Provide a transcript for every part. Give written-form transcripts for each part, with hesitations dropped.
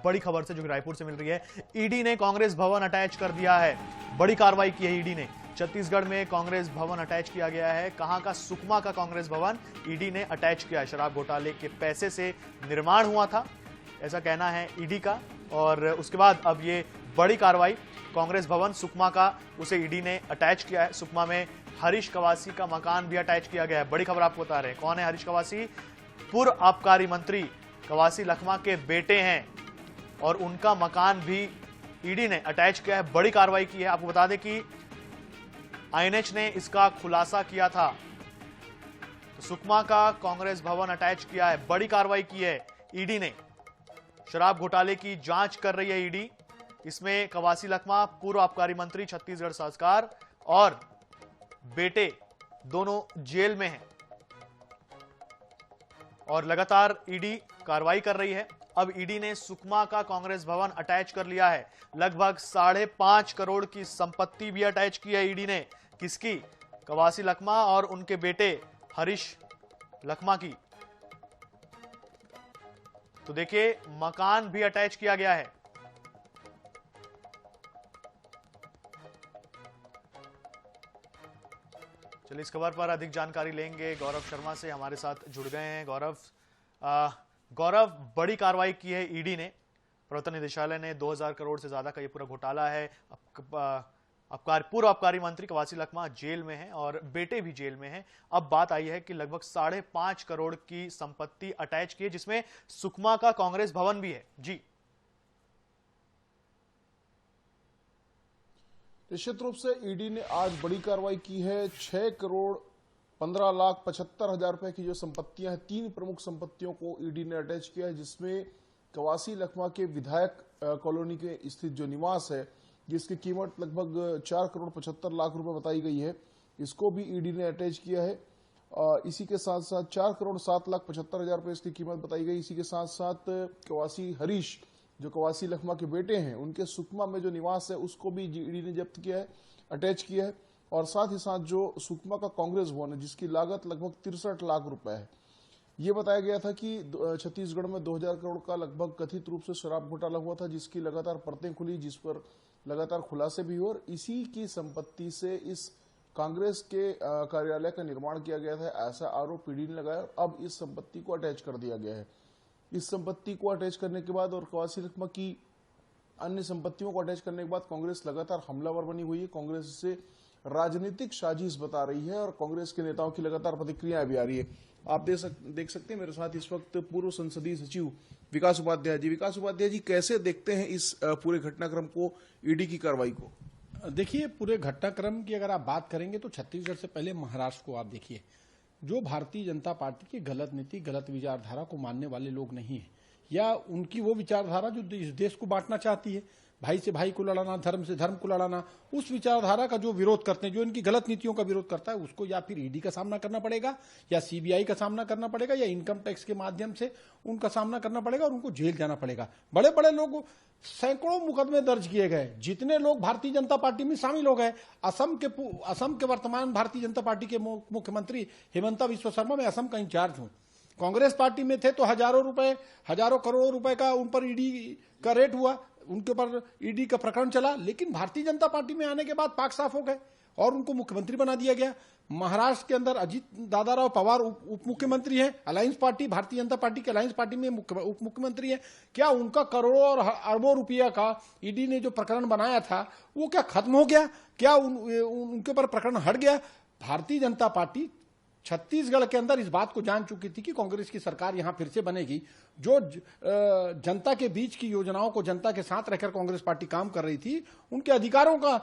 बड़ी खबर से जो कि रायपुर से मिल रही है। ईडी ने कांग्रेस भवन अटैच कर दिया है, बड़ी कार्रवाई की है ईडी ने। छत्तीसगढ़ में कांग्रेस भवन अटैच किया गया है। कहां का? सुकमा का कांग्रेस भवन ईडी ने अटैच किया है। शराब घोटाले के पैसे से निर्माण हुआ था, ऐसा कहना है ईडी का। और उसके बाद अब ये बड़ी कार्रवाई, कांग्रेस भवन सुकमा का, उसे ईडी ने अटैच किया है। सुकमा में हरीश कवासी का मकान भी अटैच किया गया है। बड़ी खबर आपको बता रहे हैं। कौन है हरीश कवासी? पूर्व आबकारी मंत्री कवासी लखमा के बेटे हैं और उनका मकान भी ईडी ने अटैच किया है। बड़ी कार्रवाई की है। आपको बता दें कि आईएनएच ने इसका खुलासा किया था। तो सुकमा का कांग्रेस भवन अटैच किया है, बड़ी कार्रवाई की है ईडी ने। शराब घोटाले की जांच कर रही है ईडी। इसमें कवासी लखमा, पूर्व आबकारी मंत्री छत्तीसगढ़ सरकार, और बेटे दोनों जेल में हैं और लगातार ईडी कार्रवाई कर रही है। अब ईडी ने सुकमा का कांग्रेस भवन अटैच कर लिया है। लगभग 5.5 करोड़ की संपत्ति भी अटैच की है ईडी ने। किसकी? कवासी लखमा और उनके बेटे हरीश लखमा की। तो देखिए, मकान भी अटैच किया गया है। चलिए, इस खबर पर अधिक जानकारी लेंगे गौरव शर्मा से, हमारे साथ जुड़ गए हैं। गौरव, बड़ी कार्रवाई की है ईडी ने। प्रवर्तन निदेशालय ने 2000 करोड़ से ज्यादा का ये पूरा घोटाला है। पूर्व आबकारी मंत्री कवासी लखमा जेल में हैं और बेटे भी जेल में हैं। अब बात आई है कि लगभग 5.5 करोड़ की संपत्ति अटैच की है, जिसमें सुकमा का कांग्रेस भवन भी है। जी, निश्चित रूप से ईडी ने आज बड़ी कार्रवाई की है। 6 करोड़ 15,75,000 रुपए की जो संपत्तियां हैं, 3 प्रमुख संपत्तियों को ईडी ने अटैच किया है, जिसमें कवासी लखमा के विधायक कॉलोनी के स्थित जो निवास है, जिसकी कीमत लगभग 4 करोड़ 75 लाख रुपए बताई गई है, इसको भी ईडी ने अटैच किया है। इसी के साथ साथ 4 करोड़ 7,75,000 रुपए इसकी कीमत बताई गई। इसी के साथ साथ कवासी हरीश, जो कवासी लखमा के बेटे हैं, उनके सुकमा में जो निवास है, उसको भी ईडी ने जब्त किया है, अटैच किया है। और साथ ही साथ जो सुकमा का कांग्रेस भवन है, जिसकी लागत लगभग 63 लाख रुपए है, ये बताया गया था कि छत्तीसगढ़ में 2000 करोड़ का लगभग कथित रूप से शराब घोटाला हुआ था, जिसकी लगातार परतें खुली, जिस पर लगातार खुलासे भी हुए, और इसी की संपत्ति से इस कांग्रेस के कार्यालय का निर्माण किया गया था, ऐसा आरोप ईडी ने लगाया। अब इस संपत्ति को अटैच कर दिया गया है। इस संपत्ति को अटैच करने के बाद और कवासी लखमा की अन्य संपत्तियों को अटैच करने के बाद कांग्रेस लगातार हमलावर बनी हुई है। कांग्रेस इसे राजनीतिक साजिश बता रही है और कांग्रेस के नेताओं की लगातार प्रतिक्रियाएं भी आ रही है। आप देख सकते हैं मेरे साथ इस वक्त पूर्व संसदीय सचिव विकास उपाध्याय जी। विकास उपाध्याय जी, कैसे देखते हैं इस पूरे घटनाक्रम को, ईडी की कार्रवाई को? देखिए, पूरे घटनाक्रम की अगर आप बात करेंगे तो छत्तीसगढ़ से पहले महाराष्ट्र को आप देखिए। जो भारतीय जनता पार्टी की गलत नीति, गलत विचारधारा को मानने वाले लोग नहीं है, या उनकी वो विचारधारा जो इस देश को बांटना चाहती है, भाई से भाई को लड़ाना, धर्म से धर्म को लड़ाना, उस विचारधारा का जो विरोध करते हैं, जो इनकी गलत नीतियों का विरोध करता है, उसको या फिर ईडी का सामना करना पड़ेगा, या सीबीआई का सामना करना पड़ेगा, या इनकम टैक्स के माध्यम से उनका सामना करना पड़ेगा और उनको जेल जाना पड़ेगा। बड़े बड़े लोग, सैकड़ों मुकदमे दर्ज किए गए। जितने लोग भारतीय जनता पार्टी में शामिल हो गए, असम के वर्तमान भारतीय जनता पार्टी के मुख्यमंत्री हेमंता विश्व शर्मा, मैं असम का इंचार्ज हूं। कांग्रेस पार्टी में थे तो हजारों करोड़ों रुपए का उन पर ईडी का रेट हुआ, उनके ऊपर ईडी का प्रकरण चला। लेकिन भारतीय जनता पार्टी में आने के बाद पाक साफ हो गए और उनको मुख्यमंत्री बना दिया गया। महाराष्ट्र के अंदर अजीत दादाराव पवार उप मुख्यमंत्री हैं, alliance party, Bharatiya Janata party के अलायंस पार्टी में उप मुख्यमंत्री हैं। क्या उनका करोड़ों और अरबों रुपया का ईडी ने जो प्रकरण बनाया था, वो क्या खत्म हो गया? क्या उनके ऊपर प्रकरण हट गया? भारतीय जनता पार्टी छत्तीसगढ़ के अंदर इस बात को जान चुकी थी कि कांग्रेस की सरकार यहां फिर से बनेगी। जो जनता के बीच की योजनाओं को जनता के साथ रहकर कांग्रेस पार्टी काम कर रही थी, उनके अधिकारों का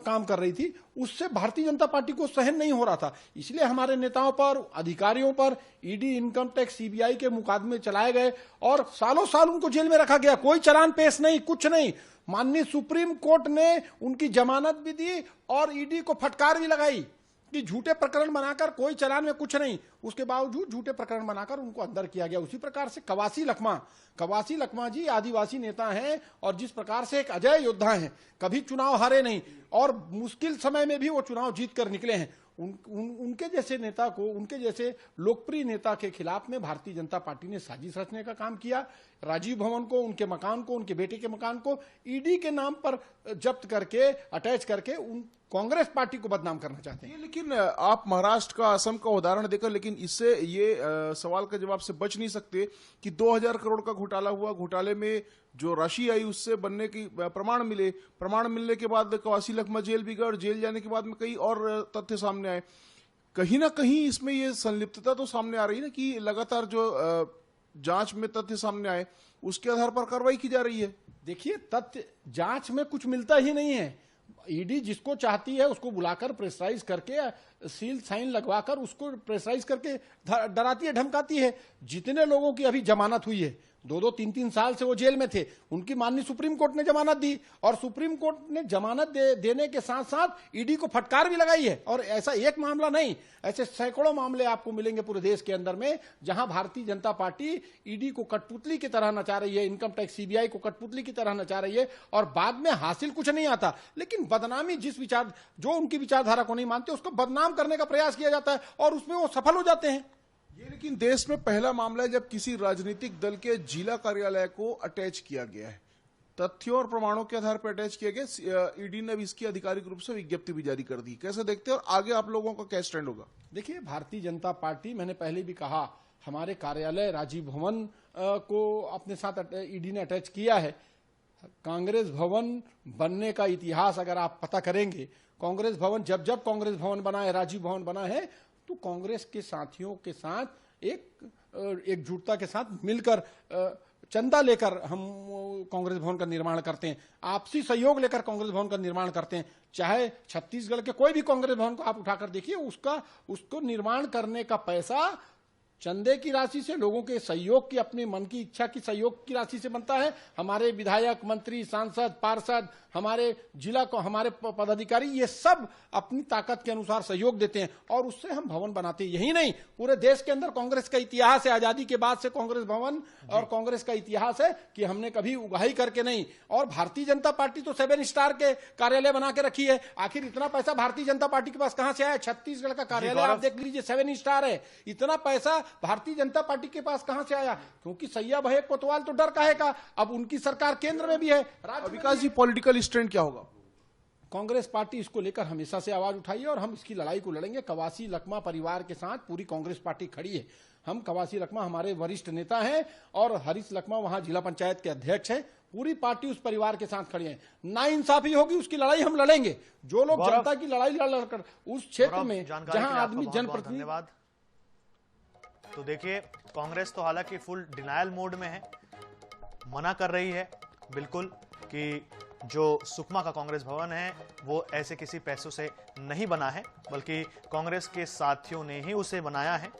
काम कर रही थी, उससे भारतीय जनता पार्टी को सहन नहीं हो रहा था। इसलिए हमारे नेताओं पर, अधिकारियों पर ईडी, इनकम टैक्स, सीबीआई के मुकदमे चलाए गए और सालों साल उनको जेल में रखा गया। कोई चालान पेश नहीं, कुछ नहीं। माननीय सुप्रीम कोर्ट ने उनकी जमानत भी दी और ईडी को फटकार भी लगाई कि झूठे प्रकरण बनाकर, कोई चालान में कुछ नहीं, उसके बावजूद झूठे प्रकरण बनाकर उनको अंदर किया गया। उसी प्रकार से कवासी लखमा जी आदिवासी नेता हैं और जिस प्रकार से एक अजय योद्धा हैं, कभी चुनाव हारे नहीं और मुश्किल समय में भी वो चुनाव जीत कर निकले हैं। उनके जैसे नेता को, उनके जैसे लोकप्रिय नेता के खिलाफ में भारतीय जनता पार्टी ने साजिश रचने का काम किया। राजीव भवन को, उनके मकान को, उनके बेटे के मकान को ईडी के नाम पर जब्त करके, अटैच करके उन कांग्रेस पार्टी को बदनाम करना चाहते हैं। लेकिन आप महाराष्ट्र का, असम का उदाहरण देकर, लेकिन इससे ये सवाल का जवाब से बच नहीं सकते कि 2000 करोड़ का घोटाला हुआ, घोटाले में जो राशि आई उससे बनने की प्रमाण मिले, प्रमाण मिलने के बाद कवासी लखमा जेल भी गए और जेल जाने के बाद में कई और तथ्य सामने आए। कहीं ना कहीं इसमें ये संलिप्तता तो सामने आ रही है ना कि लगातार जो जांच में तथ्य सामने आए उसके आधार पर कार्रवाई की जा रही है। देखिए, तथ्य जांच में कुछ मिलता ही नहीं है। ईडी जिसको चाहती है उसको बुलाकर प्रेशराइज करके, सील साइन लगवाकर उसको प्रेशराइज करके डराती है, धमकाती है। जितने लोगों की अभी जमानत हुई है, 2-2, 3-3 साल से वो जेल में थे, उनकी माननीय सुप्रीम कोर्ट ने जमानत दी और सुप्रीम कोर्ट ने जमानत देने के साथ साथ ईडी को फटकार भी लगाई है। और ऐसा एक मामला नहीं, ऐसे सैकड़ों मामले आपको मिलेंगे पूरे देश के अंदर में, जहां भारतीय जनता पार्टी ईडी को कठपुतली की तरह नचा रही है, इनकम टैक्स सीबीआई को कठपुतली की तरह नचा रही है और बाद में हासिल कुछ नहीं आता, लेकिन बदनामी जो उनकी विचारधारा को नहीं मानते उसको बदनाम करने का प्रयास किया जाता है और उसमें वो सफल हो जाते हैं। ये लेकिन देश में पहला मामला है जब किसी राजनीतिक दल के जिला कार्यालय को अटैच किया गया है, तथ्यों और प्रमाणों के आधार पर अटैच किया गया। ईडी ने अब इसकी आधिकारिक रूप से विज्ञप्ति भी जारी कर दी। कैसे देखते हैं और आगे आप लोगों का क्या स्टैंड होगा? देखिए, भारतीय जनता पार्टी, मैंने पहले भी कहा, हमारे कार्यालय राजीव भवन को अपने साथ ईडी ने अटैच किया है। कांग्रेस भवन बनने का इतिहास अगर आप पता करेंगे, कांग्रेस भवन जब कांग्रेस भवन बना है, राजीव भवन बना है, तो कांग्रेस के साथियों के साथ एकजुटता के साथ मिलकर चंदा लेकर हम कांग्रेस भवन का निर्माण करते हैं, आपसी सहयोग लेकर कांग्रेस भवन का निर्माण करते हैं। चाहे छत्तीसगढ़ के कोई भी कांग्रेस भवन को आप उठाकर देखिए, उसको निर्माण करने का पैसा चंदे की राशि से, लोगों के सहयोग की, अपनी मन की इच्छा की सहयोग की राशि से बनता है। हमारे विधायक, मंत्री, सांसद, पार्षद, हमारे जिला को, हमारे पदाधिकारी, ये सब अपनी ताकत के अनुसार सहयोग देते हैं और उससे हम भवन बनाते हैं। यही नहीं, पूरे देश के अंदर कांग्रेस का इतिहास है, आजादी के बाद से कांग्रेस भवन और कांग्रेस का इतिहास है कि हमने कभी उगाही करके नहीं। और भारतीय जनता पार्टी तो 7 स्टार के कार्यालय बना के रखी है। आखिर इतना पैसा भारतीय जनता पार्टी के पास कहां से आया? छत्तीसगढ़ का कार्यालय आप देख लीजिए, 7 स्टार है। इतना पैसा भारतीय जनता पार्टी के पास कहां से आया? क्योंकि सैया भये कोतवाल तो डर काहे का, अब उनकी सरकार केंद्र में भी है। विकास जी, पॉलिटिकल स्टैंड क्या होगा? कांग्रेस पार्टी इसको लेकर हमेशा से आवाज उठाई है और हम इसकी लड़ाई को लड़ेंगे। कवासी लखमा परिवार के साथ पूरी कांग्रेस पार्टी खड़ी है। हम, कवासी लखमा हमारे वरिष्ठ नेता हैं और हरीश लखमा वहां जिला पंचायत के अध्यक्ष हैं। पूरी पार्टी उस परिवार के साथ खड़ी है। नाइंसाफी होगी, उसकी लड़ाई हम लड़ेंगे। जो लोग जनता की लड़ाई लड़कर उस क्षेत्र में जहां आदमी जनप्रतिनिधि। तो देखिए, कांग्रेस तो हालांकि फुल डिनायल मोड में है, मना कर रही है बिल्कुल कि जो सुकमा का कांग्रेस भवन है वो ऐसे किसी पैसों से नहीं बना है, बल्कि कांग्रेस के साथियों ने ही उसे बनाया है।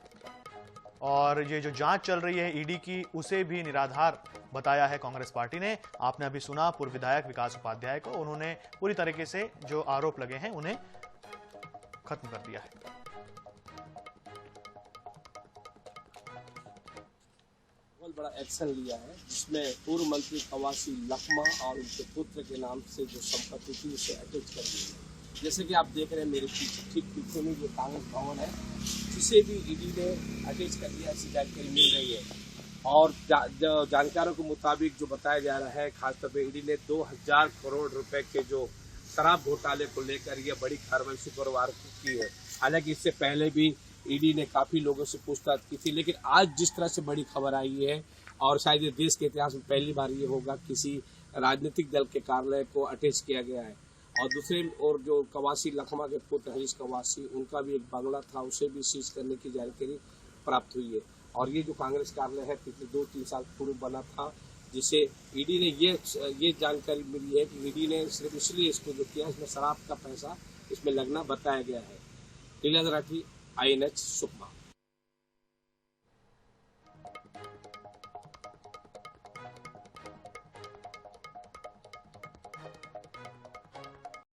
और ये जो जांच चल रही है ईडी की, उसे भी निराधार बताया है कांग्रेस पार्टी ने। आपने अभी सुना पूर्व विधायक विकास उपाध्याय को, उन्होंने पूरी तरीके से जो आरोप लगे हैं उन्हें खत्म कर दिया है। बहुत बड़ा एक्शन लिया है जिसमें पूर्व मंत्री कवासी लखमा और उनके पुत्र के नाम से जो संपत्ति थी उसे अटैच कर दी है। जैसे कि आप देख रहे हैं मेरे ठीक पीछे में जो कांग्रेस भवन है, जिसे भी ईडी ने अटैच कर दिया, ऐसी जानकारी मिल रही है। और जानकारों के मुताबिक जो बताया जा रहा है, खासतौर पर ईडी ने 2000 करोड़ रुपए के जो शराब घोटाले को लेकर यह बड़ी कार्रवाई शुक्रवार को की है। हालांकि इससे पहले भी ईडी ने काफी लोगों से पूछताछ की थी, लेकिन आज जिस तरह से बड़ी खबर आई है और शायद ये देश के इतिहास में पहली बार ये होगा किसी राजनीतिक दल के कार्यालय को अटैच किया गया है। और दूसरे ओर जो कवासी लखमा के पुत्र हरीश कवासी, उनका भी एक बंगला था, उसे भी सीज करने की जानकारी प्राप्त हुई है। और ये जो कांग्रेस कार्यालय है पिछले 2-3 साल पूर्व बना था, जिसे ईडी ने ये जानकारी मिली है कि ईडी ने सिर्फ इसलिए इसको जो किया, इसमें शराब का पैसा इसमें लगना बताया गया है। नीलेंद्र राठी, INH सुकमा।